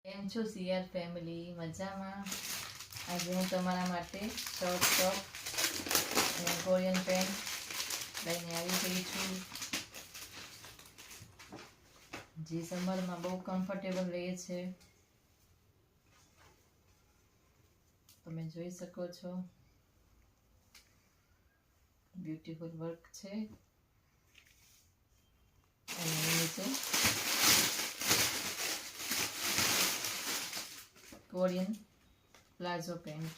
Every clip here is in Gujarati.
કેમ છો સીઆર ફેમિલી? મજામાં? આજે હું તમારા માટે શોર્ટ ટોપ અને કોરિયન પેન્ટ લઈને આવી ગઈ છું, જે સમરમાં બહુ કમ્ફર્ટેબલ રહે છે. તમે જોઈ શકો છો, બ્યુટીફુલ વર્ક છે. અને નીચે કોરિયન પ્લાઝો પેન્ટ.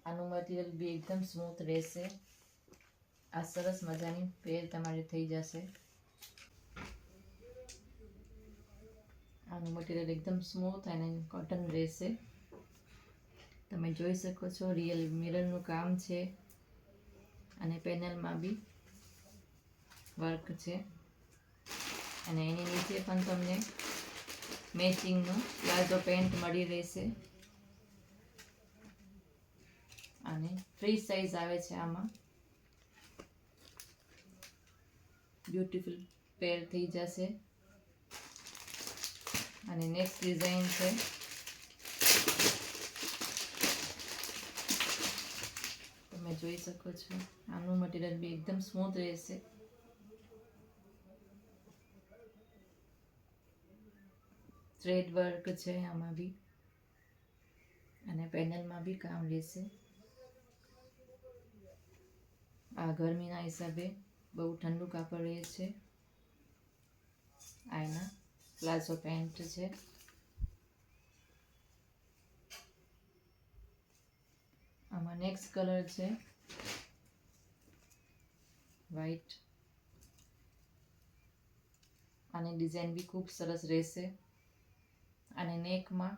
આનું મટીરિયલ બી એકદમ સ્મૂથ રહેશે. આ સરસ મજાની પેર તમારી થઈ જશે. આનું મટીરિયલ એકદમ સ્મૂથ અને કોટન રહેશે. તમે જોઈ શકો છો, રિયલ મિરરનું કામ છે અને પેનલમાં બી વર્ક છે. અને એની નીચે પણ તમને મેચિંગનું પ્લાઝો પેન્ટ મળી રહેશે. અને ફ્રી સાઇઝ આવે છે. આમાં બ્યુટીફુલ પેર થઈ જશે. અને નેક્સ્ટ ડિઝાઇન છે, તમે જોઈ શકો છો. આનું મટીરિયલ બી એકદમ સ્મૂથ રહેશે. થ્રેડ વર્ક છે આમાં બી, અને પેનલમાં બી કામ રહેશે. આ ગરમીના હિસાબે બહુ ઠંડુ કાપડ રહે છે. આ એના પ્લાઝો પેન્ટ છે. આમાં નેક્સ્ટ કલર છે વ્હાઈટ. આની ડિઝાઇન બી ખૂબ સરસ રહેશે. અને નેકમાં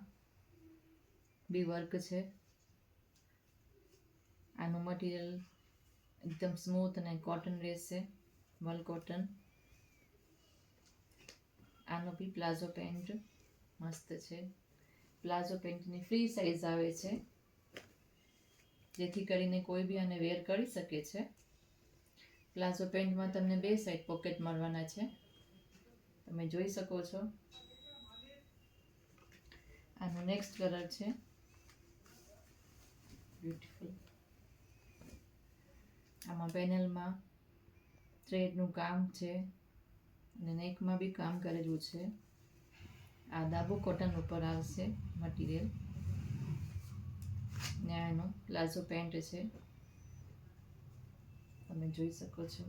બી વર્ક છે. આનું મટીરિયલ એકદમ સ્મૂથ અને કોટન રહેશે, વલ કોટન. આનો બી પ્લાઝો પેન્ટ મસ્ત છે. પ્લાઝો પેન્ટની ફ્રી સાઇઝ આવે છે, જેથી કરીને કોઈ બી આને વેર કરી શકે છે. પ્લાઝો પેન્ટમાં તમને બે સાઈડ પોકેટ મળવાના છે, તમે જોઈ શકો છો. આનો નેક્સ્ટ કલર છે બ્યુટીફુલ. આમાં પેનલમાં થ્રેડનું કામ છે અને નેકમાં બી કામ કરેલું છે. આ દાબુ કોટન ઉપર આવશે મટીરિયલ. ને આનો પ્લાઝો પેન્ટ છે, તમે જોઈ શકો છો.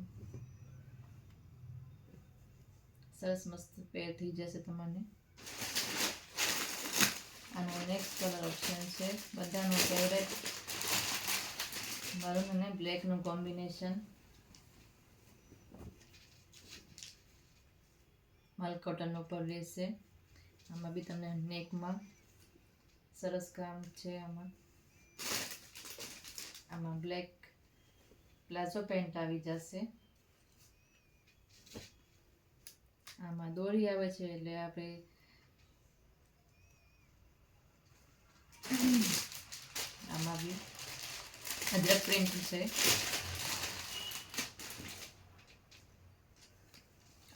સરસ મસ્ત પેર થઈ જશે તમને. આનો નેક્સ્ટ કલર ઓપ્શન છે બધાનું ફેવરેટ, મરૂન અને બ્લેકનું કોમ્બિનેશન. મલ કોટન ઉપર રહેશે. આમાં બી તમને નેકમાં સરસ કામ છે. આમાં બ્લેક પ્લાઝો પેન્ટ આવી જશે. આમાં દોરી આવે છે, એટલે આપણે આમાં બી અજરક પ્રિન્ટ છે.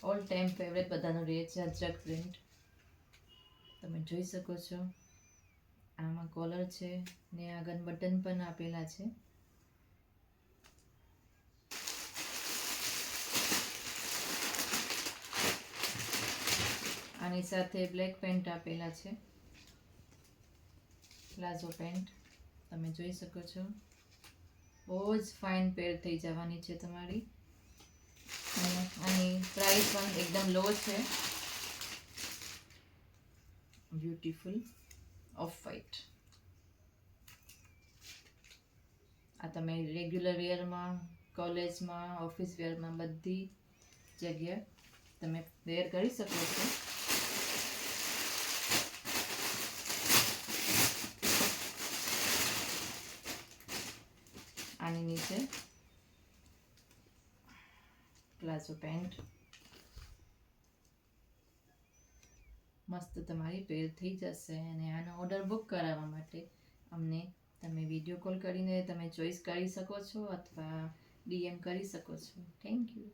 ઓલ ટાઈમ ફેવરેટ બધાનું રહે છે અજરક પ્રિન્ટ. તમે જોઈ શકો છો. આમાં કોલર છે ને આગળ બટન પણ આપેલા છે. આની સાથે બ્લેક પેન્ટ આપેલા છે, પ્લાઝો પેન્ટ. તમે જોઈ શકો છો. બહુ જ ફાઇન પેર થઈ જવાની છે તમારી. અને આની પ્રાઇસ પણ એકદમ લો છે. Beautiful off white. આ તમે રેગ્યુલર વેરમાં, કોલેજમાં, ઓફિસ વેરમાં બધી જગ્યાએ તમે વેર કરી શકો છો. આની નીચે પ્લાઝો પેન્ટ. મસ્ત તમારી પેર થઈ જશે. અને આનો ઓર્ડર બુક કરાવવા માટે અમને તમે વિડીયો કોલ કરીને તમે ચોઈસ કરી શકો છો, અથવા DM કરી શકો છો. Thank you.